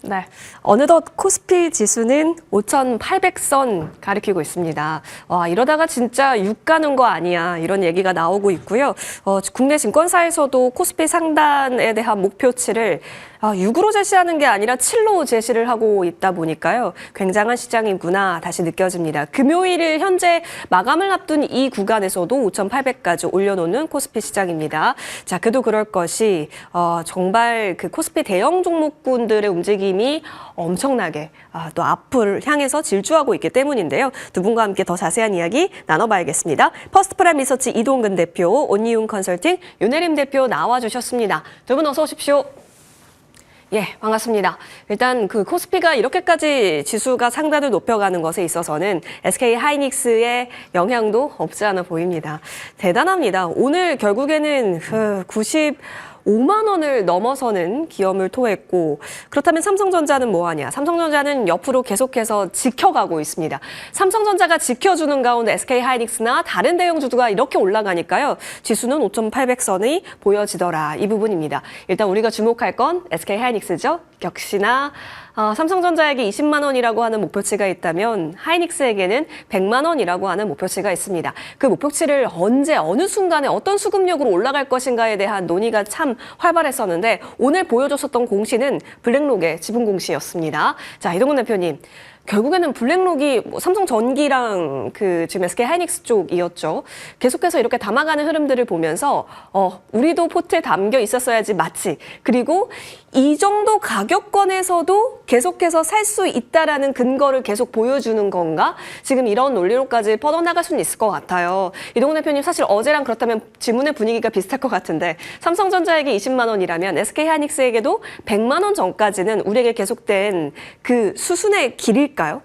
네. 어느덧 코스피 지수는 5,800선 가리키고 있습니다. 와, 이러다가 진짜 6 가는 거 아니야. 이런 얘기가 나오고 있고요. 국내 증권사에서도 코스피 상단에 대한 목표치를 6으로 제시하는 게 아니라 7로 제시를 하고 있다 보니까요. 굉장한 시장이구나 다시 느껴집니다. 금요일을 현재 마감을 앞둔 이 구간에서도 5,800까지 올려놓는 코스피 시장입니다. 자, 그도 그럴 것이 정말 그 코스피 대형 종목군들의 움직임이 엄청나게 또 앞을 향해서 질주하고 있기 때문인데요. 두 분과 함께 더 자세한 이야기 나눠봐야겠습니다. 퍼스트프라임 리서치 이동근 대표, 온니움 컨설팅 윤혜림 대표 나와주셨습니다. 두 분 어서 오십시오. 예, 반갑습니다. 일단 그 코스피가 이렇게까지 지수가 상단을 높여가는 것에 있어서는 SK 하이닉스의 영향도 없지 않아 보입니다. 대단합니다. 오늘 결국에는 95만 원을 넘어서는 기염을 토했고, 그렇다면 삼성전자는 뭐하냐? 삼성전자는 옆으로 계속해서 지켜가고 있습니다. 삼성전자가 지켜주는 가운데 SK 하이닉스나 다른 대형주가 이렇게 올라가니까요. 지수는 5,800선이 보여지더라. 이 부분입니다. 일단 우리가 주목할 건 SK 하이닉스죠. 역시나 삼성전자에게 20만 원이라고 하는 목표치가 있다면 하이닉스에게는 100만 원이라고 하는 목표치가 있습니다. 그 목표치를 언제 어느 순간에 어떤 수급력으로 올라갈 것인가에 대한 논의가 참 활발했었는데 오늘 보여줬었던 공시는 블랙록의 지분 공시였습니다. 자, 이동근 대표님. 결국에는 블랙록이 삼성전기랑 지금 SK 하이닉스 쪽이었죠. 계속해서 이렇게 담아가는 흐름들을 보면서 우리도 포트에 담겨 있었어야지 맞지. 그리고 이 정도 가격권에서도 계속해서 살 수 있다라는 근거를 계속 보여주는 건가? 지금 이런 논리로까지 뻗어나갈 수는 있을 것 같아요. 이동훈 대표님 사실 어제랑 그렇다면 질문의 분위기가 비슷할 것 같은데 삼성전자에게 20만 원이라면 SK 하이닉스에게도 100만 원 전까지는 우리에게 계속된 그 수순의 길일까요?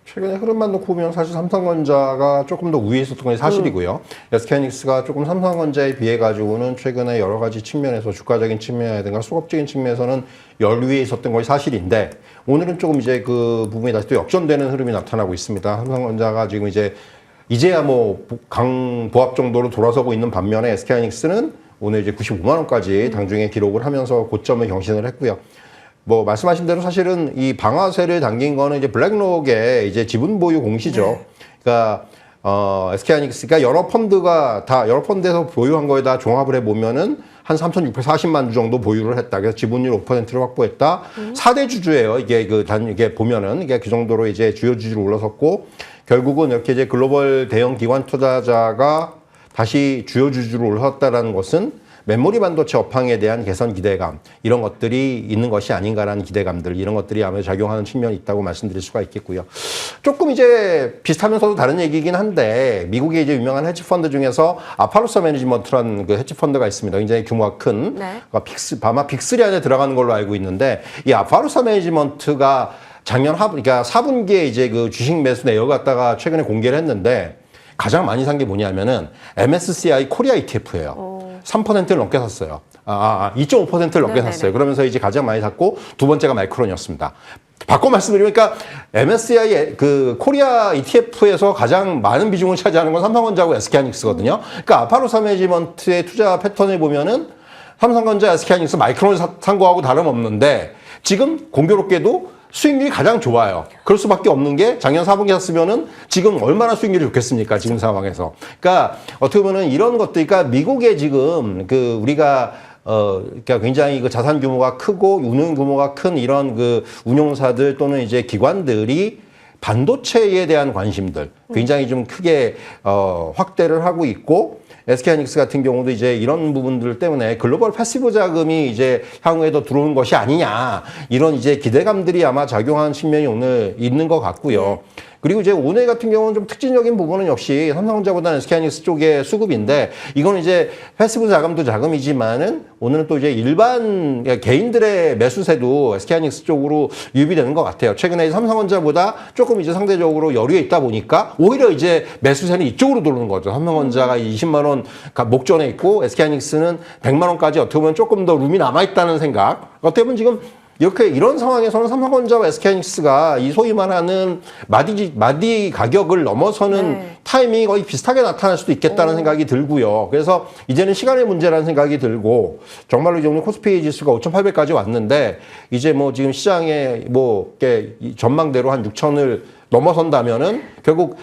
최근에 흐름만 놓고 보면 사실 삼성전자가 조금 더 우위에 있었던 건 사실이고요. SK하이닉스가 조금 삼성전자에 비해 가지고는 최근에 여러 가지 측면에서 주가적인 측면이라든가 수급적인 측면에서는 열위에 있었던 것이 사실인데 오늘은 조금 이제 그 부분이 다시 또 역전되는 흐름이 나타나고 있습니다. 삼성전자가 지금 이제야 뭐 강보합 정도로 돌아서고 있는 반면에 SK하이닉스는 오늘 이제 95만 원까지 당중에 기록을 하면서 고점을 경신을 했고요. 뭐 말씀하신 대로 사실은 이 방아쇠를 당긴 거는 이제 블랙록의 이제 지분 보유 공시죠. 네. 그러니까 SK하이닉스가 여러 펀드에서 보유한 거에 다 종합을 해 보면은 한 3,640만 주 정도 보유를 했다. 그래서 지분율 5%를 확보했다. 4대 주주예요. 이게 보면은 이게 그 정도로 이제 주요 주주로 올라섰고 결국은 이렇게 이제 글로벌 대형 기관 투자자가 다시 주요 주주로 올라섰다라는 것은 메모리 반도체 업황에 대한 개선 기대감 이런 것들이 있는 것이 아닌가라는 기대감들 이런 것들이 아무래도 작용하는 측면이 있다고 말씀드릴 수가 있겠고요. 조금 이제 비슷하면서도 다른 얘기이긴 한데 미국의 이제 유명한 헤지 펀드 중에서 아팔로사 매니지먼트라는 그 헤지 펀드가 있습니다. 굉장히 규모가 큰 아마 빅3 안에 들어가는 걸로 알고 있는데 이 아팔로사 매니지먼트가 작년 그러니까 4분기에 이제 그 주식 매수 내역을 갖다가 최근에 공개를 했는데 가장 많이 산 게 뭐냐면은 MSCI 코리아 ETF예요. 3%를 넘게 샀어요. 2.5%를 넘게 샀어요. 그러면서 이제 가장 많이 샀고 두 번째가 마이크론이었습니다. 바꿔 말씀드리니까 MSCI 그 코리아 ETF에서 가장 많은 비중을 차지하는 건 삼성전자하고 SK하이닉스거든요. 그러니까 아팔로사 매니지먼트의 투자 패턴을 보면은 삼성전자, SK하이닉스, 마이크론 산 거하고 다름없는데 지금 공교롭게도 수익률이 가장 좋아요. 그럴 수밖에 없는 게 작년 4분기 샀으면은 지금 얼마나 수익률이 좋겠습니까? 지금 상황에서. 그러니까 어떻게 보면은 이런 것들, 그러니까 미국에 지금 우리가 그러니까 굉장히 그 자산 규모가 크고 운용 규모가 큰 이런 그 운용사들 또는 이제 기관들이 반도체에 대한 관심들 굉장히 좀 크게 확대를 하고 있고 SK하이닉스 같은 경우도 이제 이런 부분들 때문에 글로벌 패시브 자금이 이제 향후에도 들어오는 것이 아니냐 이런 이제 기대감들이 아마 작용하는 측면이 오늘 있는 것 같고요. 그리고 이제 오늘 같은 경우는 좀 특징적인 부분은 역시 삼성전자보다는 SK하이닉스 쪽의 수급인데 이거는 이제 패시브 자금도 자금이지만은 오늘은 또 이제 일반 개인들의 매수세도 SK하이닉스 쪽으로 유입되는 것 같아요. 최근에 삼성전자보다 조금 이제 상대적으로 여유에 있다 보니까 오히려 이제 매수세는 이쪽으로 돌는 거죠. 삼성전자가 20만 원 목전에 있고 SK하이닉스는 100만 원까지 어떻게 보면 조금 더 룸이 남아있다는 생각. 어떻게 보면 지금 이런 상황에서는 삼성전자와 SK하이닉스가 이 소위 말하는 마디 가격을 넘어서는 타이밍이 거의 비슷하게 나타날 수도 있겠다는 생각이 들고요. 그래서 이제는 시간의 문제라는 생각이 들고 정말로 이제 오늘 코스피 지수가 5,800까지 왔는데 이제 뭐 지금 시장에 뭐 이렇게 전망대로 한 6,000을 넘어선다면은 결국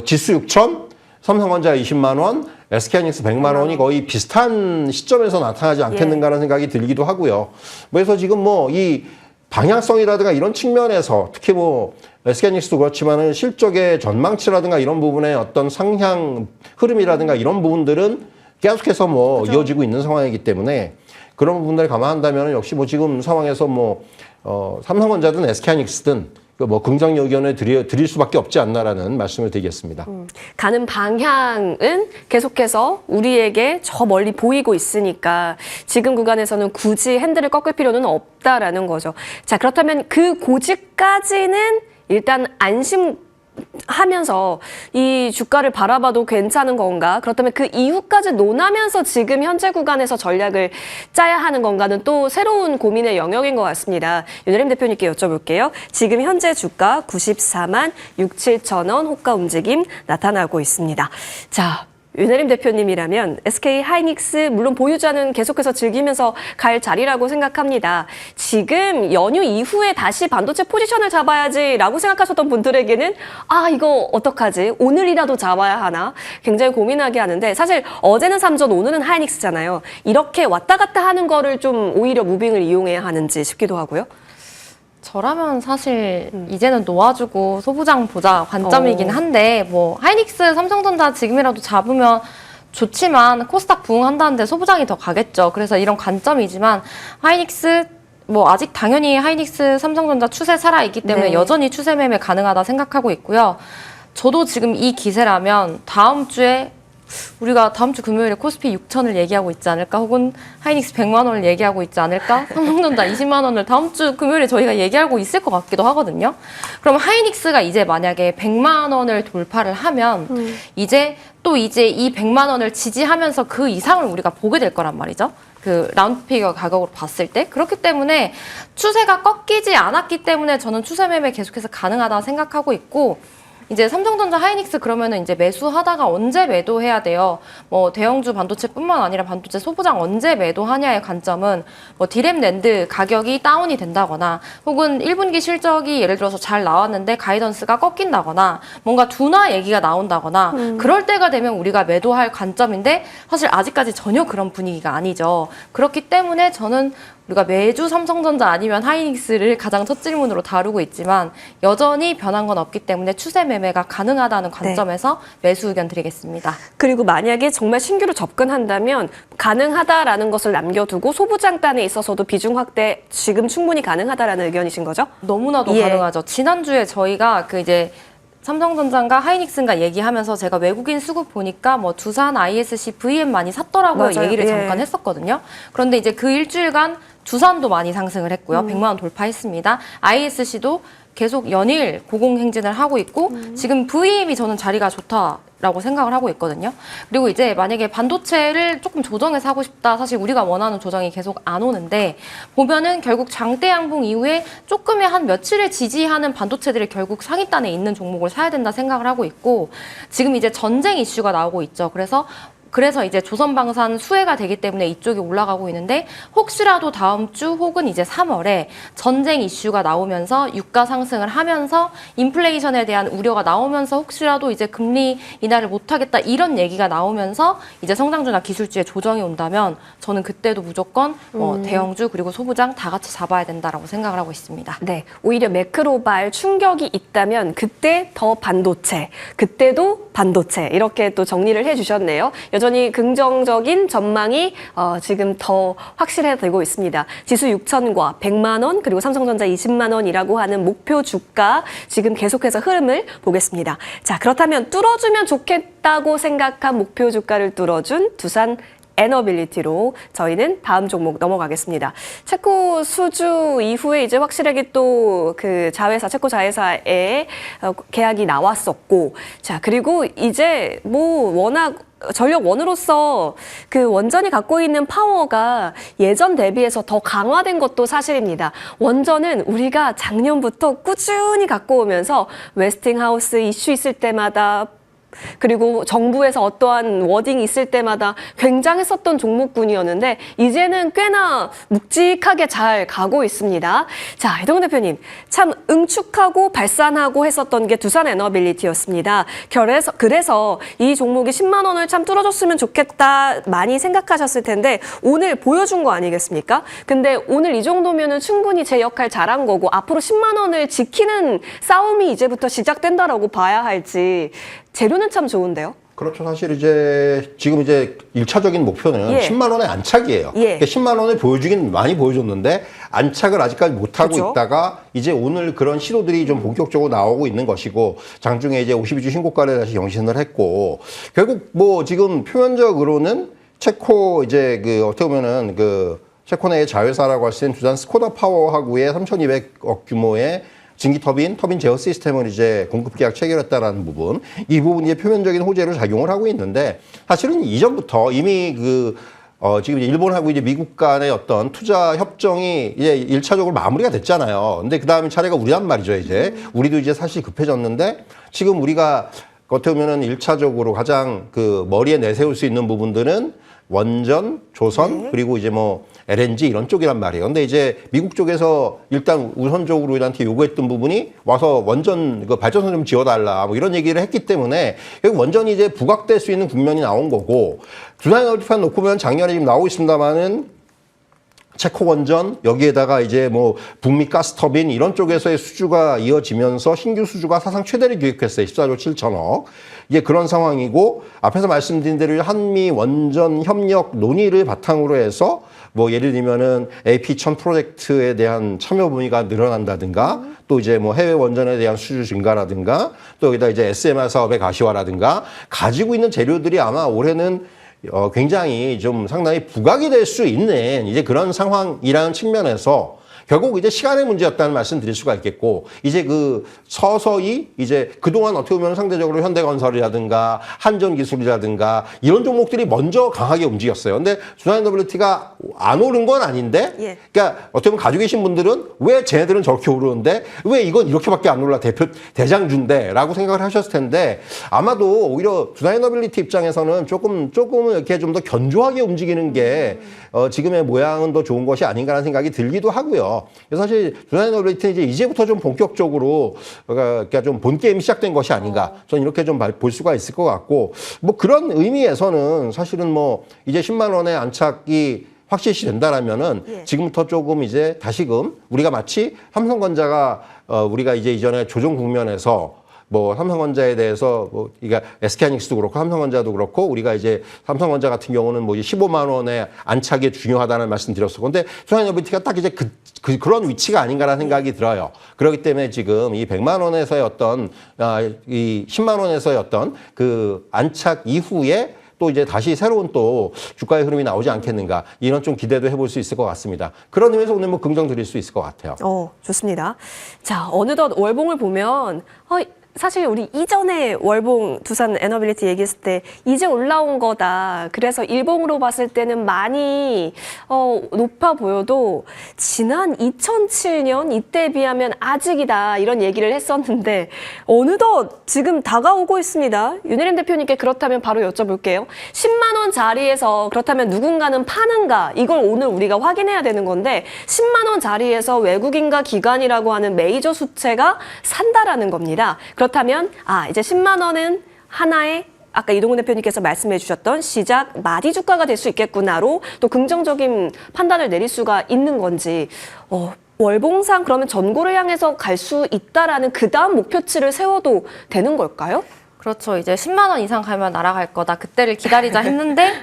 지수 6,000, 삼성전자 20만 원, SK하이닉스 100만 원이 거의 비슷한 시점에서 나타나지 않겠는가라는 생각이 들기도 하고요. 그래서 지금 뭐 이 방향성이라든가 이런 측면에서 특히 뭐 SK하이닉스도 그렇지만은 실적의 전망치라든가 이런 부분의 어떤 상향 흐름이라든가 이런 부분들은 계속해서 뭐 그렇죠. 이어지고 있는 상황이기 때문에 그런 부분들을 감안한다면 역시 뭐 지금 상황에서 뭐 삼성전자든 SK하이닉스든 뭐 긍정적 의견을 드릴 수밖에 없지 않나라는 말씀을 드리겠습니다. 가는 방향은 계속해서 우리에게 저 멀리 보이고 있으니까 지금 구간에서는 굳이 핸들을 꺾을 필요는 없다라는 거죠. 자, 그렇다면 그 고지까지는 일단 안심하면서 이 주가를 바라봐도 괜찮은 건가? 그렇다면 그 이후까지 논하면서 지금 현재 구간에서 전략을 짜야 하는 건가는 또 새로운 고민의 영역인 것 같습니다. 윤혜림 대표님께 여쭤볼게요. 지금 현재 주가 94만 6, 7천 원 호가 움직임 나타나고 있습니다. 자, 윤혜림 대표님이라면 SK 하이닉스 물론 보유자는 계속해서 즐기면서 갈 자리라고 생각합니다. 지금 연휴 이후에 다시 반도체 포지션을 잡아야지라고 생각하셨던 분들에게는 아 이거 어떡하지? 오늘이라도 잡아야 하나? 굉장히 고민하게 하는데 사실 어제는 삼전 오늘은 하이닉스잖아요. 이렇게 왔다 갔다 하는 거를 좀 오히려 무빙을 이용해야 하는지 싶기도 하고요. 저라면 사실 이제는 놓아주고 소부장 보자 관점이긴 한데 뭐 하이닉스, 삼성전자 지금이라도 잡으면 좋지만 코스닥 부응한다는데 소부장이 더 가겠죠. 그래서 이런 관점이지만 하이닉스 뭐 아직 당연히 하이닉스, 삼성전자 추세 살아있기 때문에 여전히 추세 매매 가능하다 생각하고 있고요. 저도 지금 이 기세라면 다음 주에 우리가 다음 주 금요일에 코스피 6천을 얘기하고 있지 않을까? 혹은 하이닉스 100만 원을 얘기하고 있지 않을까? 삼성전자 20만 원을 다음 주 금요일에 저희가 얘기하고 있을 것 같기도 하거든요. 그럼 하이닉스가 이제 만약에 100만 원을 돌파를 하면 이제 이 100만 원을 지지하면서 그 이상을 우리가 보게 될 거란 말이죠. 그 라운드 피겨 가격으로 봤을 때. 그렇기 때문에 추세가 꺾이지 않았기 때문에 저는 추세 매매 계속해서 가능하다 생각하고 있고 이제 삼성전자 하이닉스 그러면은 이제 매수하다가 언제 매도해야 돼요? 뭐 대형주 반도체뿐만 아니라 반도체 소부장 언제 매도하냐의 관점은 뭐 디램 낸드 가격이 다운이 된다거나 혹은 1분기 실적이 예를 들어서 잘 나왔는데 가이던스가 꺾인다거나 뭔가 둔화 얘기가 나온다거나 그럴 때가 되면 우리가 매도할 관점인데 사실 아직까지 전혀 그런 분위기가 아니죠. 그렇기 때문에 저는 우리가 매주 삼성전자 아니면 하이닉스를 가장 첫 질문으로 다루고 있지만 여전히 변한 건 없기 때문에 추세 매매가 가능하다는 관점에서 매수 의견 드리겠습니다. 그리고 만약에 정말 신규로 접근한다면 가능하다라는 것을 남겨두고 소부장단에 있어서도 비중 확대 지금 충분히 가능하다라는 의견이신 거죠? 너무나도 가능하죠. 지난주에 저희가 그 이제 삼성전자인가 하이닉스인가 얘기하면서 제가 외국인 수급 보니까 뭐 두산, ISC, VM 많이 샀더라고요. 맞아요. 얘기를 잠깐 했었거든요. 그런데 이제 그 일주일간 두산도 많이 상승을 했고요. 100만 원 돌파했습니다. ISC도 계속 연일 고공행진을 하고 있고 지금 VM이 저는 자리가 좋다라고 생각을 하고 있거든요. 그리고 이제 만약에 반도체를 조금 조정해서 하고 싶다. 사실 우리가 원하는 조정이 계속 안 오는데 보면은 결국 장대 양봉 이후에 조금의 한 며칠을 지지하는 반도체들이 결국 상위단에 있는 종목을 사야 된다 생각을 하고 있고 지금 이제 전쟁 이슈가 나오고 있죠. 그래서 이제 조선방산 수혜가 되기 때문에 이쪽이 올라가고 있는데 혹시라도 다음 주 혹은 이제 3월에 전쟁 이슈가 나오면서 유가 상승을 하면서 인플레이션에 대한 우려가 나오면서 혹시라도 이제 금리 인하를 못하겠다 이런 얘기가 나오면서 이제 성장주나 기술주에 조정이 온다면 저는 그때도 무조건 대형주 그리고 소부장 다 같이 잡아야 된다라고 생각을 하고 있습니다. 네, 오히려 매크로발 충격이 있다면 그때 더 반도체, 그때도 반도체 이렇게 또 정리를 해주셨네요. 여전히 긍정적인 전망이 지금 더 확실해지고 있습니다. 지수 6천과 100만 원 그리고 삼성전자 20만 원이라고 하는 목표 주가 지금 계속해서 흐름을 보겠습니다. 자, 그렇다면 뚫어주면 좋겠다고 생각한 목표 주가를 뚫어준 두산 에너빌리티로 저희는 다음 종목 넘어가겠습니다. 체코 수주 이후에 이제 확실하게 또 그 자회사, 체코 자회사에 계약이 나왔었고, 자, 그리고 이제 뭐 워낙 전력원으로서 그 원전이 갖고 있는 파워가 예전 대비해서 더 강화된 것도 사실입니다. 원전은 우리가 작년부터 꾸준히 갖고 오면서 웨스팅하우스 이슈 있을 때마다 그리고 정부에서 어떠한 워딩이 있을 때마다 굉장했었던 종목군이었는데 이제는 꽤나 묵직하게 잘 가고 있습니다. 자, 이동훈 대표님, 참 응축하고 발산하고 했었던 게 두산에너빌리티였습니다. 그래서 이 종목이 10만 원을 참 뚫어줬으면 좋겠다 많이 생각하셨을 텐데 오늘 보여준 거 아니겠습니까? 근데 오늘 이 정도면은 충분히 제 역할 잘한 거고 앞으로 10만 원을 지키는 싸움이 이제부터 시작된다라고 봐야 할지 재료는 참 좋은데요. 그렇죠. 사실 이제 지금 이제 1차적인 목표는 예. 10만 원의 안착이에요. 예. 그러니까 10만 원을 보여주긴 많이 보여줬는데 안착을 아직까지 못하고 그렇죠. 있다가 이제 오늘 그런 시도들이 좀 본격적으로 나오고 있는 것이고 장중에 이제 52주 신고가를 다시 경신을 했고 결국 뭐 지금 표면적으로는 체코 이제 그 어떻게 보면은 그 체코 내의 자회사라고 할 수 있는 두산 스코다 파워하고의 3,200억 규모의 증기 터빈 제어 시스템을 이제 공급 계약 체결했다라는 부분, 이 부분이 이제 표면적인 호재로 작용을 하고 있는데 사실은 이전부터 이미 지금 이제 일본하고 이제 미국 간의 어떤 투자 협정이 이제 1차적으로 마무리가 됐잖아요. 근데 그 다음에 차례가 우리란 말이죠, 이제. 우리도 이제 사실 급해졌는데 지금 우리가 어떻게 보면은 1차적으로 가장 그 머리에 내세울 수 있는 부분들은 원전, 조선, 그리고 이제 뭐 LNG 이런 쪽이란 말이에요. 근데 이제 미국 쪽에서 일단 우선적으로 우리한테 요구했던 부분이 와서 원전 그 발전소 좀 지어달라 뭐 이런 얘기를 했기 때문에 결국 원전이 이제 부각될 수 있는 국면이 나온 거고 두산에너비판 놓고 보면 작년에 지금 나오고 있습니다만은 체코 원전 여기에다가 이제 뭐 북미 가스터빈 이런 쪽에서의 수주가 이어지면서 신규 수주가 사상 최대를 기록했어요. 14조 7천억. 이게 그런 상황이고 앞에서 말씀드린 대로 한미 원전 협력 논의를 바탕으로 해서 뭐 예를 들면은 AP1000 프로젝트에 대한 참여 범위가 늘어난다든가 또 이제 뭐 해외 원전에 대한 수주 증가라든가 또 여기다 이제 SMR 사업의 가시화라든가 가지고 있는 재료들이 아마 올해는 굉장히 좀 상당히 부각이 될 수 있는 이제 그런 상황이라는 측면에서 결국 이제 시간의 문제였다는 말씀 드릴 수가 있겠고 이제 그 서서히 이제 그동안 어떻게 보면 상대적으로 현대건설이라든가 한전기술이라든가 이런 종목들이 먼저 강하게 움직였어요. 근데 두산에너빌리티가 안 오른 건 아닌데 예. 그러니까 어떻게 보면 가지고 계신 분들은 왜 쟤네들은 저렇게 오르는데 왜 이건 이렇게밖에 안 올라 대장주인데 라고 생각을 하셨을 텐데 아마도 오히려 두산에너빌리티 입장에서는 조금 이렇게 좀 더 견조하게 움직이는 게 지금의 모양은 더 좋은 것이 아닌가라는 생각이 들기도 하고요. 그래서 사실 두산에너빌리티는 이제부터 좀 본격적으로 그러니까 좀 본 게임이 시작된 것이 아닌가. 저는 이렇게 좀 볼 수가 있을 것 같고 뭐 그런 의미에서는 사실은 뭐 이제 10만 원의 안착이 확실시 된다라면은 지금부터 조금 이제 다시금 우리가 마치 삼성전자가 우리가 이제 이전에 조정 국면에서 뭐 삼성전자에 대해서 뭐 그러니까 SK하이닉스도 그렇고 삼성전자도 그렇고 우리가 이제 삼성전자 같은 경우는 뭐 15만 원의 안착이 중요하다는 말씀드렸었고 근데 두산에너빌리티가 딱 이제 그런 위치가 아닌가라는 생각이 들어요. 그렇기 때문에 지금 이 100만 원에서의 어떤 이 10만 원에서의 어떤 그 안착 이후에 또 이제 다시 새로운 또 주가의 흐름이 나오지 않겠는가 이런 좀 기대도 해볼 수 있을 것 같습니다. 그런 의미에서 오늘 뭐 긍정 드릴 수 있을 것 같아요. 좋습니다. 자, 어느덧 월봉을 보면 사실 우리 이전에 월봉 두산 에너빌리티 얘기했을 때 이제 올라온 거다. 그래서 일봉으로 봤을 때는 많이 높아 보여도 지난 2007년 이때에 비하면 아직이다 이런 얘기를 했었는데 어느덧 지금 다가오고 있습니다. 윤혜림 대표님께 그렇다면 바로 여쭤볼게요. 10만 원 자리에서 그렇다면 누군가는 파는가 이걸 오늘 우리가 확인해야 되는 건데 10만 원 자리에서 외국인과 기관이라고 하는 메이저 수채가 산다라는 겁니다. 그렇다면 이제 10만 원은 하나의 아까 이동훈 대표님께서 말씀해 주셨던 시작 마디 주가가 될 수 있겠구나로 또 긍정적인 판단을 내릴 수가 있는 건지 월봉상 그러면 전고를 향해서 갈 수 있다라는 그 다음 목표치를 세워도 되는 걸까요? 그렇죠. 이제 10만 원 이상 가면 날아갈 거다. 그때를 기다리자 했는데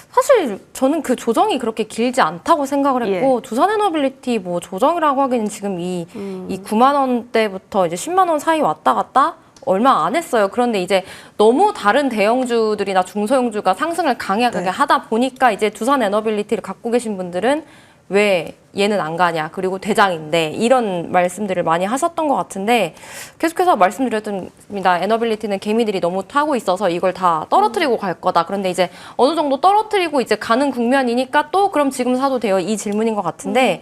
사실 저는 그 조정이 그렇게 길지 않다고 생각을 했고 두산에너빌리티 뭐 조정이라고 하기는 지금 이 9만 원대부터 이제 10만 원 사이 왔다 갔다 얼마 안 했어요. 그런데 이제 너무 다른 대형주들이나 중소형주가 상승을 강하게 하다 보니까 이제 두산 에너빌리티를 갖고 계신 분들은 왜 얘는 안 가냐, 그리고 대장인데, 이런 말씀들을 많이 하셨던 것 같은데, 계속해서 말씀드렸습니다. 에너빌리티는 개미들이 너무 타고 있어서 이걸 다 떨어뜨리고 갈 거다. 그런데 이제 어느 정도 떨어뜨리고 이제 가는 국면이니까 또 그럼 지금 사도 돼요? 이 질문인 것 같은데,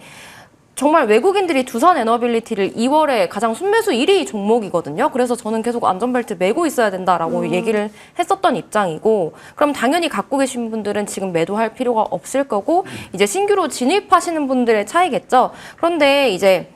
정말 외국인들이 두산 에너빌리티를 2월에 가장 순매수 1위 종목이거든요. 그래서 저는 계속 안전벨트 매고 있어야 된다라고 얘기를 했었던 입장이고, 그럼 당연히 갖고 계신 분들은 지금 매도할 필요가 없을 거고, 이제 신규로 진입하시는 분들의 차이겠죠. 그런데 이제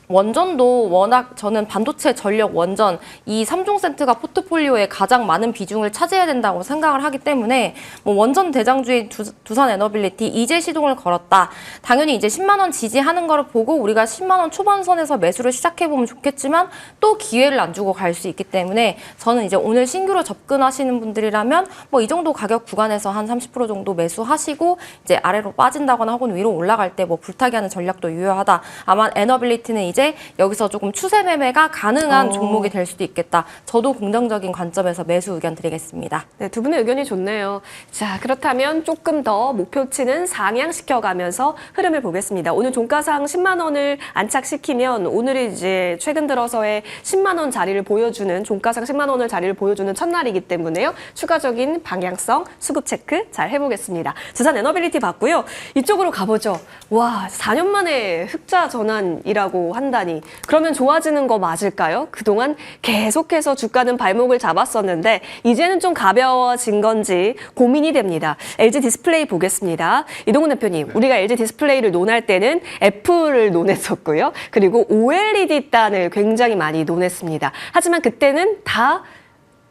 원전도 워낙 저는 반도체, 전력, 원전 이 3종 세트가 포트폴리오에 가장 많은 비중을 차지해야 된다고 생각을 하기 때문에 뭐 원전 대장주인 두산 에너빌리티 이제 시동을 걸었다. 당연히 이제 10만 원 지지하는 거를 보고 우리가 10만 원 초반선에서 매수를 시작해 보면 좋겠지만 또 기회를 안 주고 갈 수 있기 때문에 저는 이제 오늘 신규로 접근하시는 분들이라면 뭐 이 정도 가격 구간에서 한 30% 정도 매수하시고 이제 아래로 빠진다거나 혹은 위로 올라갈 때 뭐 불타기 하는 전략도 유효하다. 아마 에너빌리티는 이제 여기서 조금 추세 매매가 가능한 종목이 될 수도 있겠다. 저도 긍정적인 관점에서 매수 의견 드리겠습니다. 네, 두 분의 의견이 좋네요. 자, 그렇다면 조금 더 목표치는 상향시켜가면서 흐름을 보겠습니다. 오늘 종가상 10만 원을 안착시키면 오늘이 이제 최근 들어서의 10만 원 자리를 보여주는, 종가상 10만 원을 자리를 보여주는 첫날이기 때문에요. 추가적인 방향성 수급 체크 잘 해보겠습니다. 두산 에너빌리티 봤고요. 이쪽으로 가보죠. 와, 4년 만에 흑자 전환이라고 한다니. 그러면 좋아지는 거 맞을까요? 그동안 계속해서 주가는 발목을 잡았었는데 이제는 좀 가벼워진 건지 고민이 됩니다. LG 디스플레이 보겠습니다. 이동훈 대표님, 우리가 LG 디스플레이를 논할 때는 F를 논했었고요. 그리고 OLED 단을 굉장히 많이 논했습니다. 하지만 그때는 다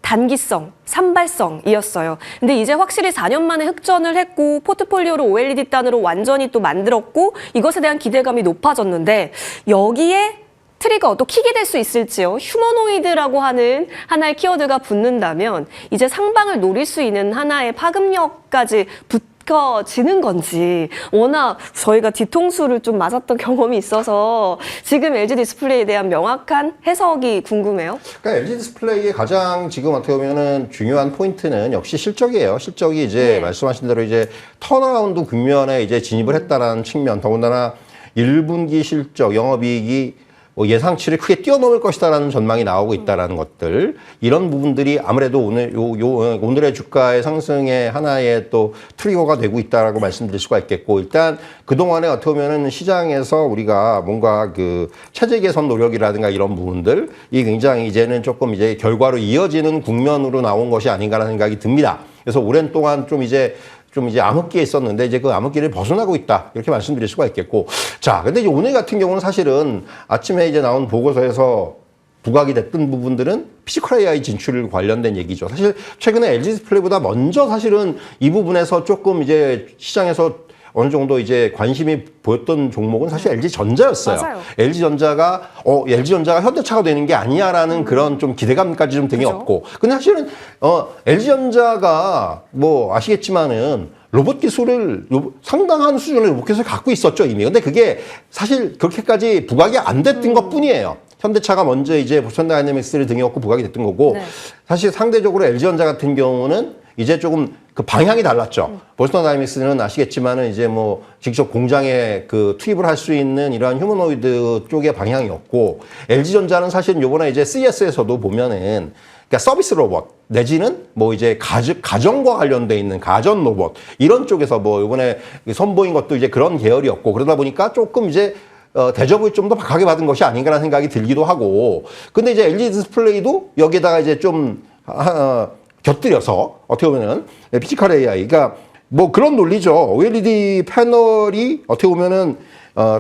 단기성, 산발성이었어요. 근데 이제 확실히 4년 만에 흑전을 했고 포트폴리오를 OLED 단으로 완전히 또 만들었고 이것에 대한 기대감이 높아졌는데 여기에 트리거 또 킥이 될 수 있을지요. 휴머노이드라고 하는 하나의 키워드가 붙는다면 이제 상방을 노릴 수 있는 하나의 파급력까지 붙어지는 건지, 워낙 저희가 뒤통수를 좀 맞았던 경험이 있어서 지금 LG 디스플레이에 대한 명확한 해석이 궁금해요. 그러니까 LG 디스플레이의 가장 지금 어떻게 보면은 중요한 포인트는 역시 실적이에요. 실적이 이제 말씀하신 대로 이제 턴어라운드 국면에 이제 진입을 했다라는 측면, 더군다나 1분기 실적, 영업이익이 예상치를 크게 뛰어넘을 것이다라는 전망이 나오고 있다라는 것들, 이런 부분들이 아무래도 오늘의 주가의 상승의 하나의 또 트리거가 되고 있다라고 말씀드릴 수가 있겠고, 일단 그동안에 어떻게 보면은 시장에서 우리가 뭔가 그 체제 개선 노력이라든가 이런 부분들이 굉장히 이제는 조금 이제 결과로 이어지는 국면으로 나온 것이 아닌가라는 생각이 듭니다. 그래서 오랜 동안 좀 이제 암흑기에 있었는데 이제 그 암흑기를 벗어나고 있다, 이렇게 말씀드릴 수가 있겠고. 자, 근데 이제 오늘 같은 경우는 사실은 아침에 이제 나온 보고서에서 부각이 됐던 부분들은 피지컬 AI 진출 관련된 얘기죠. 사실 최근에 LG 디스플레이보다 먼저 사실은 이 부분에서 조금 이제 시장에서 어느 정도 이제 관심이 보였던 종목은 사실 LG전자였어요. 맞아요. LG전자가 현대차가 되는 게 아니야라는 그런 좀 기대감까지 좀 되게 없고. 근데 사실은 LG전자가 뭐 아시겠지만은 로봇 기술을 상당한 수준의 로봇 기술을 갖고 있었죠, 이미. 근데 그게 사실 그렇게까지 부각이 안 됐던 것뿐이에요. 현대차가 먼저 이제 보스턴 다이내믹스를 등에 업고 부각이 됐던 거고, 네. 사실 상대적으로 LG전자 같은 경우는 이제 조금 그 방향이 달랐죠. 보스턴 다이내믹스는 아시겠지만은 이제 뭐 직접 공장에 그 투입을 할 수 있는 이러한 휴머노이드 쪽의 방향이었고, LG전자는 사실 요번에 이제 CES에서도 보면은 그러니까 서비스 로봇 내지는 뭐 이제 가정과 관련돼 있는 가전 로봇 이런 쪽에서 뭐 요번에 선보인 것도 이제 그런 계열이었고, 그러다 보니까 조금 이제 대접을 좀 더 박하게 받은 것이 아닌가라는 생각이 들기도 하고. 근데 이제 LG 디스플레이도 여기에다가 이제 좀 곁들여서 어떻게 보면은 피지컬 AI, 그러니까 뭐 그런 논리죠. OLED 패널이 어떻게 보면은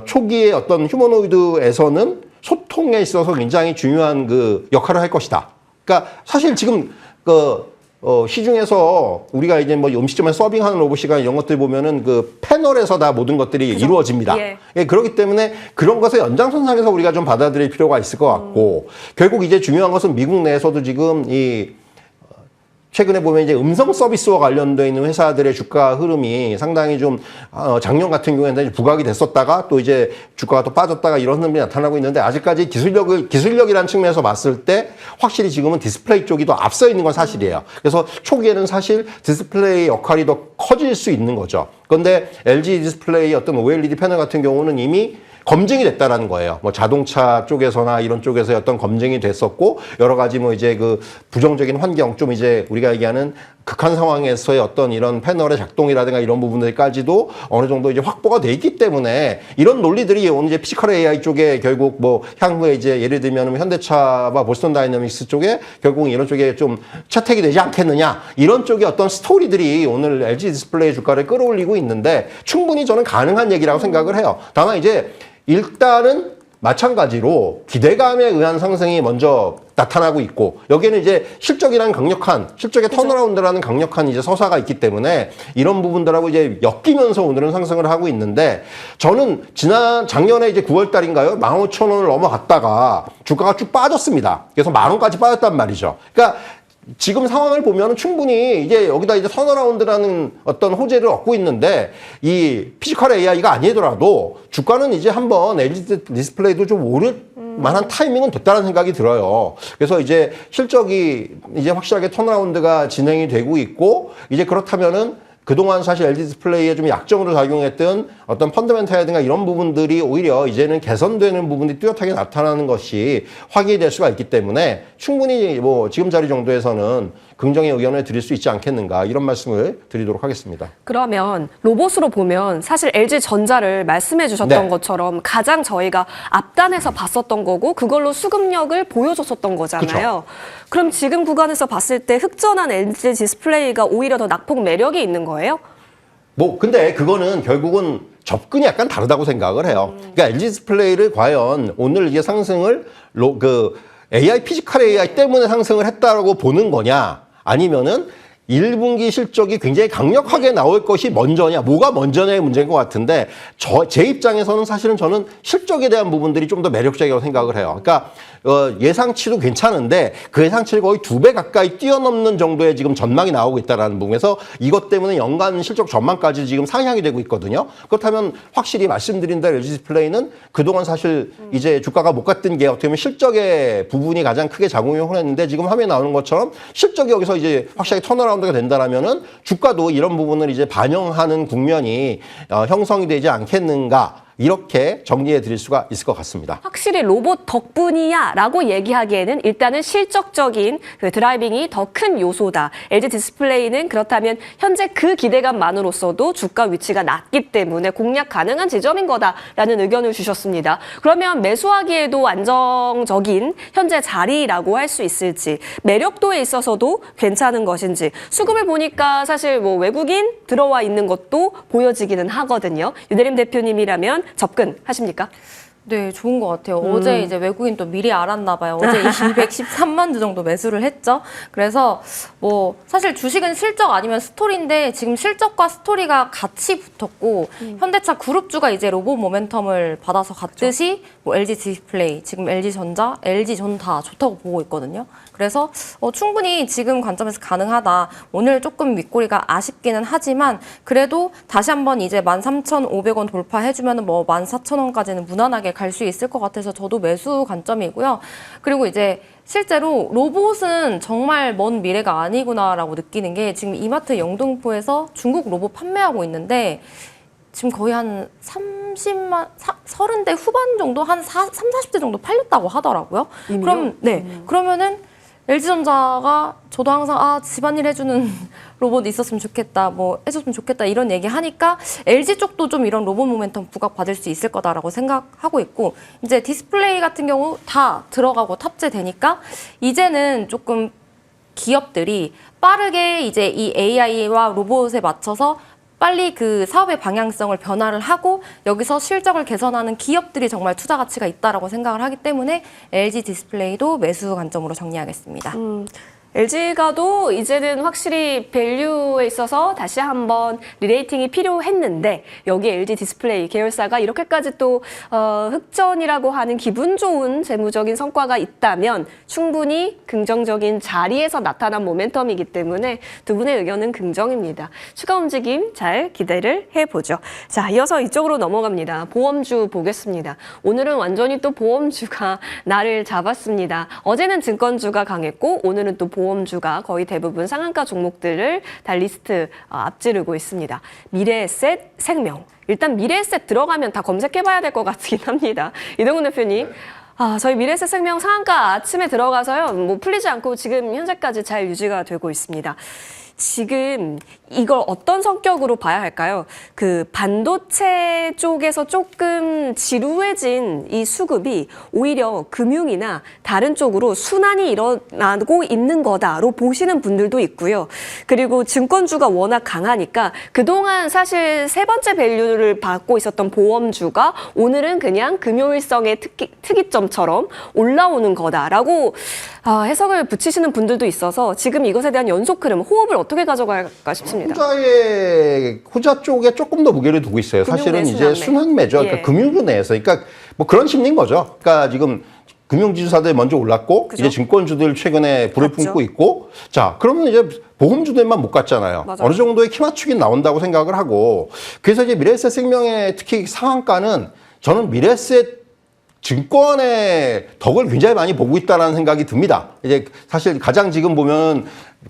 초기에 어떤 휴머노이드에서는 소통에 있어서 굉장히 중요한 그 역할을 할 것이다. 그러니까 사실 지금 시중에서 우리가 이제 뭐 음식점에 서빙하는 로봇이나 이런 것들 보면은 그 패널에서 다 모든 것들이 이루어집니다. 예, 그렇기 때문에 그런 것의 연장선상에서 우리가 좀 받아들일 필요가 있을 것 같고, 결국 이제 중요한 것은 미국 내에서도 지금 이 최근에 보면 이제 음성 서비스와 관련되어 있는 회사들의 주가 흐름이 상당히 좀 작년 같은 경우에는 부각이 됐었다가 또 이제 주가가 또 빠졌다가 이런 흐름이 나타나고 있는데 아직까지 기술력이라는 측면에서 봤을 때 확실히 지금은 디스플레이 쪽이 더 앞서 있는 건 사실이에요. 그래서 초기에는 사실 디스플레이 역할이 더 커질 수 있는 거죠. 그런데 LG 디스플레이 어떤 OLED 패널 같은 경우는 이미 검증이 됐다라는 거예요. 뭐 자동차 쪽에서나 이런 쪽에서 어떤 검증이 됐었고 여러 가지 뭐 이제 그 부정적인 환경 좀 이제 우리가 얘기하는 극한 상황에서의 어떤 이런 패널의 작동이라든가 이런 부분들까지도 어느 정도 이제 확보가 돼 있기 때문에 이런 논리들이 오늘 이제 피지컬 AI 쪽에 결국 뭐 향후에 이제 예를 들면 현대차와 보스턴 다이내믹스 쪽에 결국 이런 쪽에 좀 채택이 되지 않겠느냐 이런 쪽의 어떤 스토리들이 오늘 LG 디스플레이 주가를 끌어올리고 있는데 충분히 저는 가능한 얘기라고 생각을 해요. 다만 이제 일단은 마찬가지로 기대감에 의한 상승이 먼저 나타나고 있고 여기에는 이제 실적의 턴어라운드라는 강력한 이제 서사가 있기 때문에 이런 부분들하고 이제 엮이면서 오늘은 상승을 하고 있는데 저는 작년에 이제 9월 달인가요? 15,000원을 넘어갔다가 주가가 쭉 빠졌습니다. 그래서 10,000원까지 빠졌단 말이죠. 그러니까 지금 상황을 보면 충분히 이제 여기다 이제 턴어라운드라는 어떤 호재를 얻고 있는데 이 피지컬 AI가 아니더라도 주가는 이제 한번 LG 디스플레이도 좀 오를 만한 타이밍은 됐다는 생각이 들어요. 그래서 이제 실적이 이제 확실하게 턴어라운드가 진행이 되고 있고 이제 그렇다면은 그동안 사실 LG 디스플레이에 좀 약점으로 작용했던 어떤 펀더멘탈이라든가 이런 부분들이 오히려 이제는 개선되는 부분이 뚜렷하게 나타나는 것이 확인이 될 수가 있기 때문에 충분히 뭐 지금 자리 정도에서는 긍정의 의견을 드릴 수 있지 않겠는가 이런 말씀을 드리도록 하겠습니다. 그러면 로봇으로 보면 사실 LG전자를 말씀해 주셨던 네. 것처럼 가장 저희가 앞단에서 봤었던 거고 그걸로 수급력을 보여줬었던 거잖아요. 그럼 지금 구간에서 봤을 때 흑전한 LG 디스플레이가 오히려 더 낙폭 매력이 있는 거예요? 뭐 근데 그거는 결국은 접근이 약간 다르다고 생각을 해요. 그러니까 LG 디스플레이를 과연 오늘 이게 상승을 AI 피지컬 AI 때문에 상승을 했다라고 보는 거냐? 아니면은 1분기 실적이 굉장히 강력하게 나올 것이 먼저냐, 뭐가 먼저냐의 문제인 것 같은데 제 입장에서는 사실은 저는 실적에 대한 부분들이 좀 더 매력적이라고 생각을 해요. 그러니까 예상치도 괜찮은데 그 예상치를 거의 2배 가까이 뛰어넘는 정도의 지금 전망이 나오고 있다는 부분에서 이것 때문에 연간 실적 전망까지 지금 상향이 되고 있거든요. 그렇다면 확실히 말씀드린 대로 LG 디스플레이는 그동안 사실 이제 주가가 못 갔던 게 어떻게 보면 실적의 부분이 가장 크게 작용을 했는데 지금 화면에 나오는 것처럼 실적이 여기서 이제 확실하게 턴어라운드가 된다라면은 주가도 이런 부분을 이제 반영하는 국면이 형성이 되지 않겠는가. 이렇게 정리해 드릴 수가 있을 것 같습니다. 확실히 로봇 덕분이야 라고 얘기하기에는 일단은 실적적인 그 드라이빙이 더 큰 요소다. LG 디스플레이는 그렇다면 현재 그 기대감만으로서도 주가 위치가 낮기 때문에 공략 가능한 지점인 거다라는 의견을 주셨습니다. 그러면 매수하기에도 안정적인 현재 자리라고 할 수 있을지, 매력도에 있어서도 괜찮은 것인지, 수급을 보니까 사실 뭐 외국인 들어와 있는 것도 보여지기는 하거든요. 유대림 대표님이라면 접근하십니까? 네, 좋은 것 같아요. 어제 이제 외국인 또 미리 알았나 봐요. 어제 213만 주 정도 매수를 했죠. 그래서 뭐 사실 주식은 실적 아니면 스토리인데 지금 실적과 스토리가 같이 붙었고 현대차 그룹주가 이제 로봇 모멘텀을 받아서 갔듯이 뭐 LG 디스플레이, 지금 LG전자, LG전 다 좋다고 보고 있거든요. 그래서 충분히 지금 관점에서 가능하다. 오늘 조금 윗꼬리가 아쉽기는 하지만 그래도 다시 한번 이제 13,500원 돌파해주면 뭐 14,000원까지는 무난하게 갈 수 있을 것 같아서 저도 매수 관점이고요. 그리고 이제 실제로 로봇은 정말 먼 미래가 아니구나라고 느끼는 게 지금 이마트 영등포에서 중국 로봇 판매하고 있는데 지금 거의 한 30대 후반 정도, 한 40대 정도 팔렸다고 하더라고요. 이미요? 그럼, 그러면은 LG전자가 저도 항상 집안일 해주는 로봇 있었으면 좋겠다, 뭐 해줬으면 좋겠다 이런 얘기 하니까 LG 쪽도 좀 이런 로봇 모멘텀 부각받을 수 있을 거다라고 생각하고 있고 이제 디스플레이 같은 경우 다 들어가고 탑재되니까 이제는 조금 기업들이 빠르게 이제 이 AI와 로봇에 맞춰서 빨리 그 사업의 방향성을 변화를 하고 여기서 실적을 개선하는 기업들이 정말 투자 가치가 있다라고 생각을 하기 때문에 LG 디스플레이도 매수 관점으로 정리하겠습니다. LG가도 이제는 확실히 밸류에 있어서 다시 한번 리레이팅이 필요했는데 여기 LG 디스플레이 계열사가 이렇게까지 또 흑전이라고 하는 기분 좋은 재무적인 성과가 있다면 충분히 긍정적인 자리에서 나타난 모멘텀이기 때문에 두 분의 의견은 긍정입니다. 추가 움직임 잘 기대를 해보죠. 자, 이어서 이쪽으로 넘어갑니다. 보험주 보겠습니다. 오늘은 완전히 또 보험주가 날을 잡았습니다. 어제는 증권주가 강했고 오늘은 또 보험주가 거의 대부분 상한가 종목들을 다 리스트 앞지르고 있습니다. 미래에셋, 생명. 일단 미래에셋 들어가면 다 검색해봐야 될 것 같긴 합니다. 이동훈 대표님. 저희 미래에셋 생명 상한가 아침에 들어가서요. 뭐 풀리지 않고 지금 현재까지 잘 유지가 되고 있습니다. 지금 이걸 어떤 성격으로 봐야 할까요? 그 반도체 쪽에서 조금 지루해진 이 수급이 오히려 금융이나 다른 쪽으로 순환이 일어나고 있는 거다로 보시는 분들도 있고요. 그리고 증권주가 워낙 강하니까 그동안 사실 세 번째 밸류를 받고 있었던 보험주가 오늘은 그냥 금요일성의 특이점처럼 올라오는 거다라고 해석을 붙이시는 분들도 있어서 지금 이것에 대한 연속 흐름, 호흡을 어떻게 가져갈까 싶습니다. 후자 쪽에 조금 더 무게를 두고 있어요. 사실은 이제 순환매죠. 그러니까 금융주 내에서. 그러니까 뭐 그런 심리인 거죠. 그러니까 지금 금융지주사들 먼저 올랐고 그죠? 이제 증권주들 최근에 불을 갔죠. 품고 있고 자 그러면 이제 보험주들만 못 갔잖아요. 맞아요. 어느 정도의 키 맞추기 나온다고 생각을 하고 그래서 이제 미래에셋 생명의 특히 상한가는 저는 미래에셋 증권의 덕을 굉장히 많이 보고 있다는 생각이 듭니다. 이제 사실 가장 지금 보면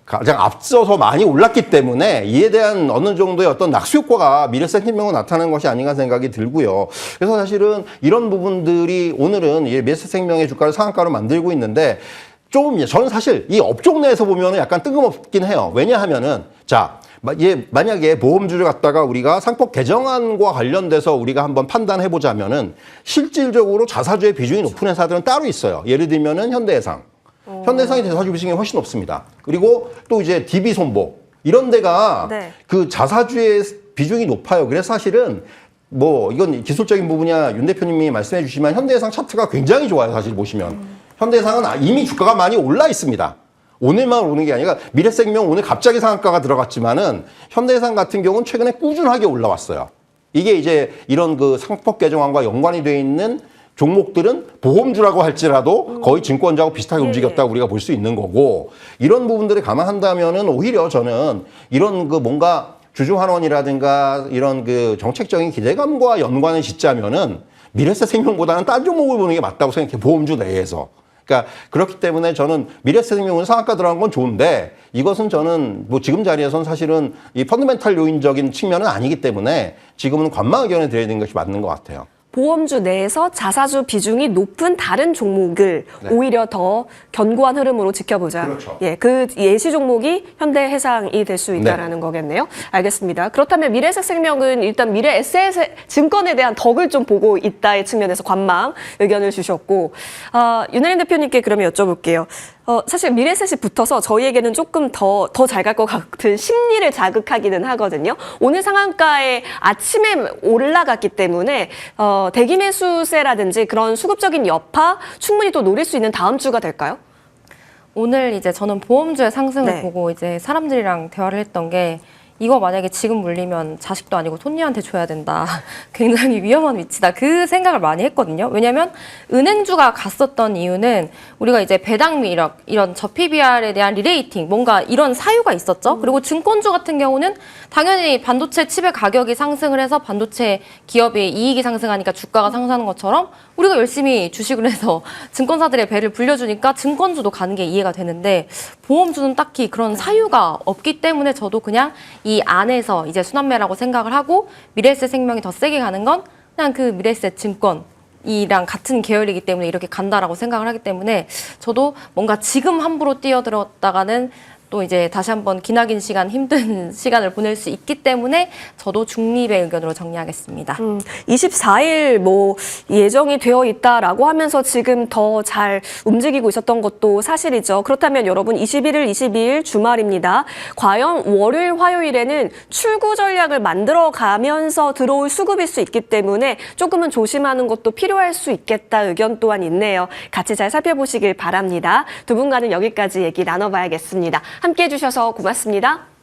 가장 앞서서 많이 올랐기 때문에 이에 대한 어느 정도의 어떤 낙수 효과가 미래에셋 생명은 나타나는 것이 아닌가 생각이 들고요. 그래서 사실은 이런 부분들이 오늘은 미래에셋 생명의 주가를 상한가로 만들고 있는데 좀 저는 사실 이 업종 내에서 보면은 약간 뜬금없긴 해요. 왜냐하면은 자 만약에 보험주를 갖다가 우리가 상법 개정안과 관련돼서 우리가 한번 판단해 보자면은 실질적으로 자사주의 비중이 높은 회사들은 따로 있어요. 예를 들면은 현대해상. 현대해상의 자사주 비중이 훨씬 높습니다. 그리고 또 이제 DB손보 이런 데가 네. 그 자사주의 비중이 높아요. 그래서 사실은 뭐 이건 기술적인 부분이야 윤 대표님이 말씀해 주시면 현대해상 차트가 굉장히 좋아요. 사실 보시면 현대해상은 이미 주가가 많이 올라 있습니다. 오늘만 오는 게 아니라 미래생명 오늘 갑자기 상한가가 들어갔지만은 현대해상 같은 경우는 최근에 꾸준하게 올라왔어요. 이게 이제 이런 그 상법 개정안과 연관이 돼 있는 종목들은 보험주라고 할지라도 거의 증권주하고 비슷하게 움직였다고 우리가 볼 수 있는 거고 이런 부분들을 감안한다면은 오히려 저는 이런 그 뭔가 주주환원이라든가 이런 그 정책적인 기대감과 연관을 짓자면은 미래에셋 생명보다는 딴 종목을 보는 게 맞다고 생각해요. 보험주 내에서. 그러니까 그렇기 때문에 저는 미래에셋 생명은 상한가 들어간 건 좋은데 이것은 저는 뭐 지금 자리에서는 사실은 이 펀더멘탈 요인적인 측면은 아니기 때문에 지금은 관망 의견을 드려야 되는 것이 맞는 것 같아요. 보험주 내에서 자사주 비중이 높은 다른 종목을 오히려 더 견고한 흐름으로 지켜보자. 그렇죠. 예, 그 예시 종목이 현대해상이 될 수 있다라는 거겠네요. 알겠습니다. 그렇다면 미래에셋 생명은 일단 미래에셋 증권에 대한 덕을 좀 보고 있다의 측면에서 관망 의견을 주셨고 윤혜린 대표님께 그러면 여쭤볼게요. 사실 미래에셋이 붙어서 저희에게는 조금 더 잘 갈 것 같은 심리를 자극하기는 하거든요. 오늘 상한가에 아침에 올라갔기 때문에 대기 매수세라든지 그런 수급적인 여파 충분히 또 노릴 수 있는 다음 주가 될까요? 오늘 이제 저는 보험주의 상승을 네. 보고 이제 사람들이랑 대화를 했던 게 이거 만약에 지금 물리면 자식도 아니고 손녀한테 줘야 된다. 굉장히 위험한 위치다. 그 생각을 많이 했거든요. 왜냐하면 은행주가 갔었던 이유는 우리가 이제 배당미 이런 저PBR에 대한 리레이팅 뭔가 이런 사유가 있었죠. 그리고 증권주 같은 경우는 당연히 반도체 칩의 가격이 상승을 해서 반도체 기업의 이익이 상승하니까 주가가 상승하는 것처럼 우리가 열심히 주식을 해서 증권사들의 배를 불려주니까 증권주도 가는 게 이해가 되는데 보험주는 딱히 그런 사유가 없기 때문에 저도 그냥 이 안에서 이제 순환매라고 생각을 하고 미래에셋 생명이 더 세게 가는 건 그냥 그 미래에셋 증권이랑 같은 계열이기 때문에 이렇게 간다라고 생각을 하기 때문에 저도 뭔가 지금 함부로 뛰어들었다가는 또 이제 다시 한번 기나긴 시간, 힘든 시간을 보낼 수 있기 때문에 저도 중립의 의견으로 정리하겠습니다. 24일 뭐 예정이 되어 있다라고 하면서 지금 더 잘 움직이고 있었던 것도 사실이죠. 그렇다면 여러분 21일, 22일 주말입니다. 과연 월요일, 화요일에는 출구 전략을 만들어 가면서 들어올 수급일 수 있기 때문에 조금은 조심하는 것도 필요할 수 있겠다 의견 또한 있네요. 같이 잘 살펴보시길 바랍니다. 두 분과는 여기까지 얘기 나눠봐야겠습니다. 함께해 주셔서 고맙습니다.